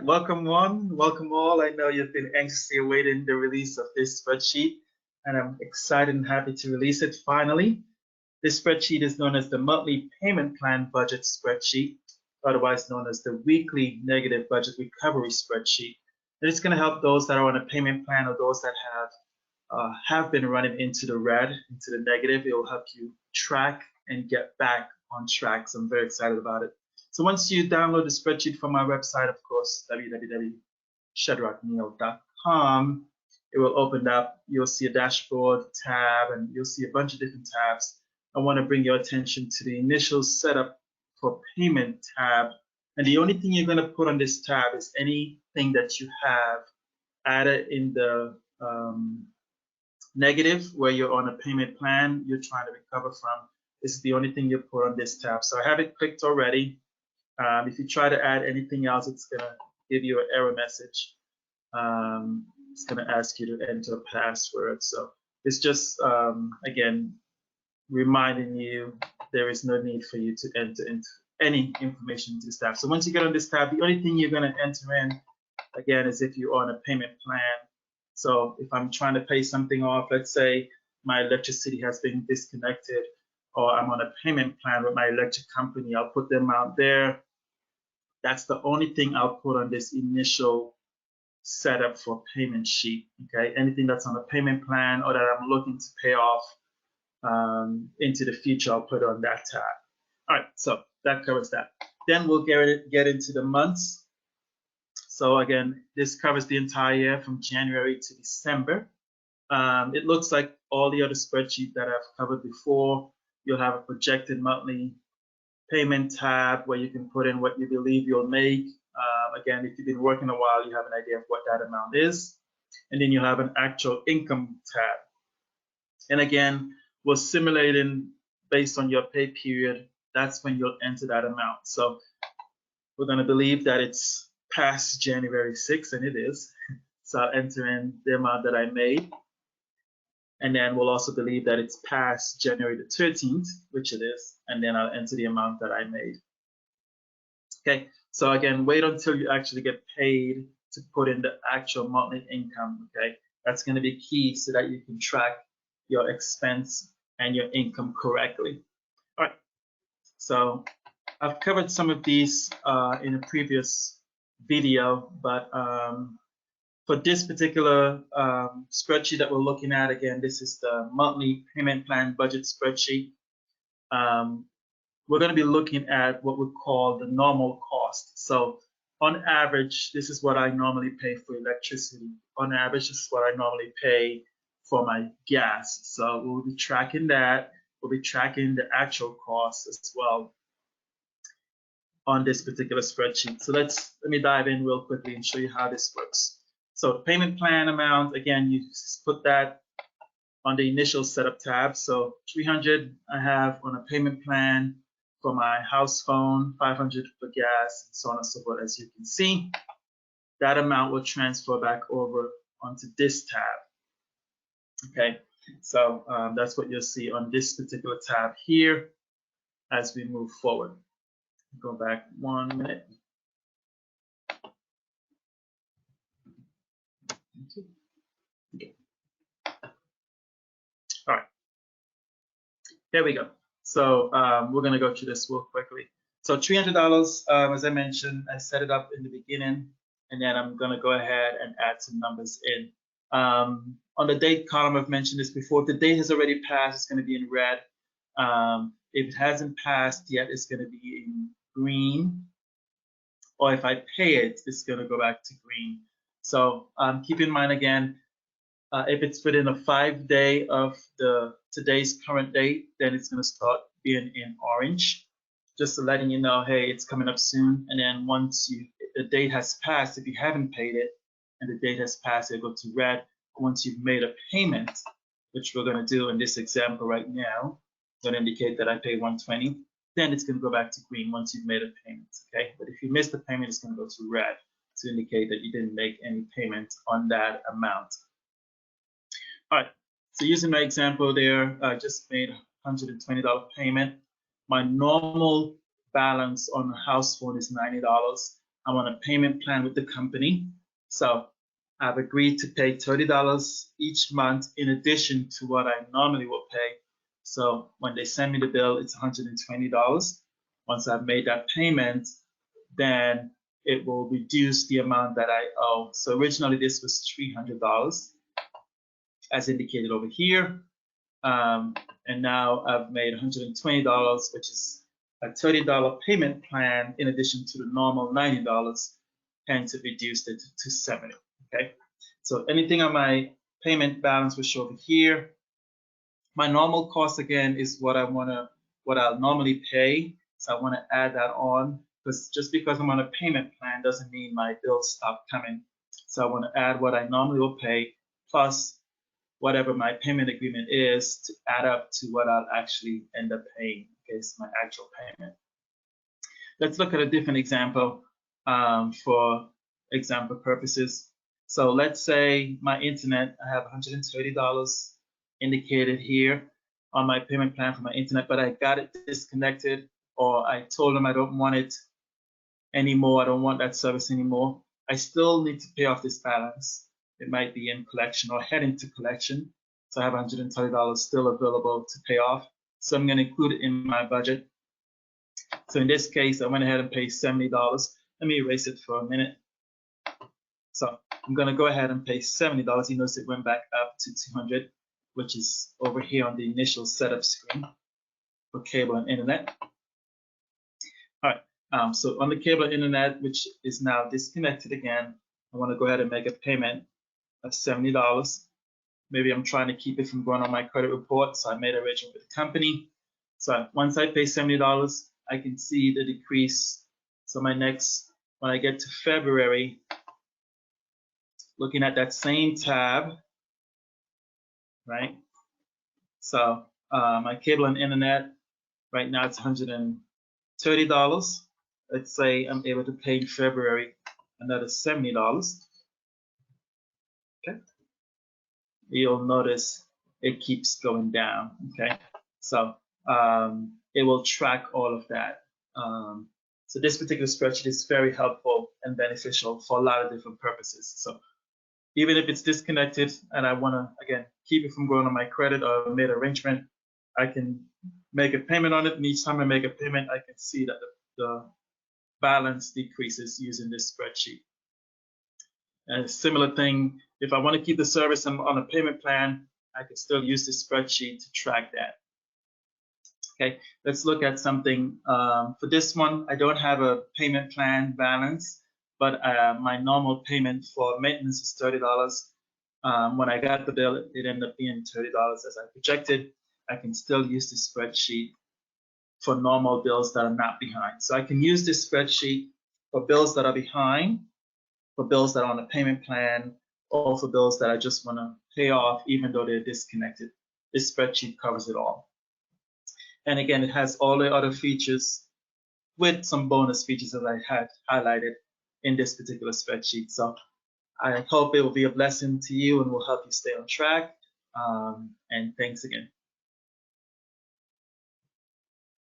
Welcome one, welcome all. I know you've been anxiously awaiting the release of this spreadsheet, and I'm excited and happy to release it finally. This spreadsheet is known as the monthly payment plan budget spreadsheet, otherwise known as the weekly negative budget recovery spreadsheet. And it's going to help those that are on a payment plan or those that have been running into the red, into the negative. It will help you track and get back on track. So I'm very excited about it. So once you download the spreadsheet from my website, of course, www.shedrackneal.com, it will open up. You'll see a dashboard tab, and you'll see a bunch of different tabs. I want to bring your attention to the initial setup for payment tab. And the only thing you're going to put on this tab is anything that you have added in the negative, where you're on a payment plan you're trying to recover from. This is the only thing you put on this tab. So I have it clicked already. If you try to add anything else, it's going to give you an error message. It's going to ask you to enter a password. So it's just, again, reminding you there is no need for you to enter into any information into this tab. So once you get on this tab, the only thing you're going to enter in, again, is if you're on a payment plan. So if I'm trying to pay something off, let's say my electricity has been disconnected, or I'm on a payment plan with my electric company, I'll put the amount there. That's the only thing I'll put on this initial setup for payment sheet. Okay, anything that's on a payment plan or that I'm looking to pay off into the future, I'll put on that tab. All right, so that covers that. Then we'll get into the months. So again, this covers the entire year from January to December. It looks like all the other spreadsheets that I've covered before. You'll have a projected monthly payment tab where you can put in what you believe you'll make. Again, if you've been working a while, you have an idea of what that amount is. And then you'll have an actual income tab. And again, we're simulating based on your pay period. That's when you'll enter that amount. So we're going to believe that it's past January 6th, and it is. So I'll enter in the amount that I made. And then we'll also believe that it's past January the 13th, which it is, and then I'll enter the amount that I made. Okay, so again, wait until you actually get paid to put in the actual monthly income. Okay, that's going to be key so that you can track your expense and your income correctly. All right, so I've covered some of these in a previous video, but for this particular spreadsheet that we're looking at, again, this is the monthly payment plan budget spreadsheet. We're going to be looking at what we call the normal cost. So on average, this is what I normally pay for electricity. On average, this is what I normally pay for my gas. So we'll be tracking that. We'll be tracking the actual costs as well on this particular spreadsheet. So let me dive in real quickly and show you how this works. So the payment plan amount, again, you put that on the initial setup tab. So 300 I have on a payment plan for my house phone, 500 for gas, and so on and so forth. As you can see, that amount will transfer back over onto this tab. Okay, so that's what you'll see on this particular tab here as we move forward. Go back 1 minute. Okay. All right, there we go. So we're going to go through this real quickly. So $300, as I mentioned, I set it up in the beginning, and then I'm going to go ahead and add some numbers in. On the date column, I've mentioned this before. If the date has already passed, it's going to be in red. If it hasn't passed yet, it's going to be in green. Or if I pay it, it's going to go back to green. So keep in mind again, if it's within a 5-day of today's current date, then it's going to start being in orange, just letting you know, hey, it's coming up soon. And then once the date has passed, if you haven't paid it and the date has passed, it'll go to red. Once you've made a payment, which we're going to do in this example right now, going to indicate that I pay $120, then it's going to go back to green once you've made a payment. Okay, but if you missed the payment, it's going to go to red to indicate that you didn't make any payment on that amount. All right, so using my example there, I just made a $120 payment. My normal balance on a house phone is $90. I'm on a payment plan with the company. So I've agreed to pay $30 each month in addition to what I normally would pay. So when they send me the bill, it's $120. Once I've made that payment, then it will reduce the amount that I owe. So originally this was $300, as indicated over here. And now I've made $120, which is a $30 payment plan in addition to the normal $90, hence it reduced it to $70. Okay, so anything on my payment balance will show over here. My normal cost again is what I'll normally pay. So I want to add that on, because just because I'm on a payment plan doesn't mean my bills stop coming. So I want to add what I normally will pay plus whatever my payment agreement is to add up to what I'll actually end up paying. Okay, so my actual payment. Let's look at a different example for example purposes. So let's say my internet, I have $130 indicated here on my payment plan for my internet, but I got it disconnected, or I told them I don't want it anymore, I don't want that service anymore. I still need to pay off this balance. It might be in collection or heading to collection. So I have $130 still available to pay off. So I'm going to include it in my budget. So in this case, I went ahead and paid $70. Let me erase it for a minute. So I'm going to go ahead and pay $70. You notice it went back up to $200, which is over here on the initial setup screen for cable and internet. All right, so on the cable and internet, which is now disconnected again, I want to go ahead and make a payment of $70. Maybe I'm trying to keep it from going on my credit report, so I made an arrangement with the company. So once I pay $70, I can see the decrease. So when I get to February, looking at that same tab, right? So my cable and internet, right now it's $130. Let's say I'm able to pay in February another $70. Okay. You'll notice it keeps going down. Okay. So it will track all of that. So this particular spreadsheet is very helpful and beneficial for a lot of different purposes. So even if it's disconnected and I want to, again, keep it from going on my credit or made arrangement, I can make a payment on it. And each time I make a payment, I can see that the balance decreases using this spreadsheet. And a similar thing, if I want to keep the service on a payment plan, I can still use this spreadsheet to track that. Okay, let's look at something. For this one, I don't have a payment plan balance, but my normal payment for maintenance is $30. When I got the bill, it ended up being $30 as I projected. I can still use this spreadsheet for normal bills that are not behind. So I can use this spreadsheet for bills that are behind, for bills that are on a payment plan, or for bills that I just want to pay off even though they're disconnected. This spreadsheet covers it all. And again, it has all the other features with some bonus features that I had highlighted in this particular spreadsheet. So I hope it will be a blessing to you and will help you stay on track. And thanks again.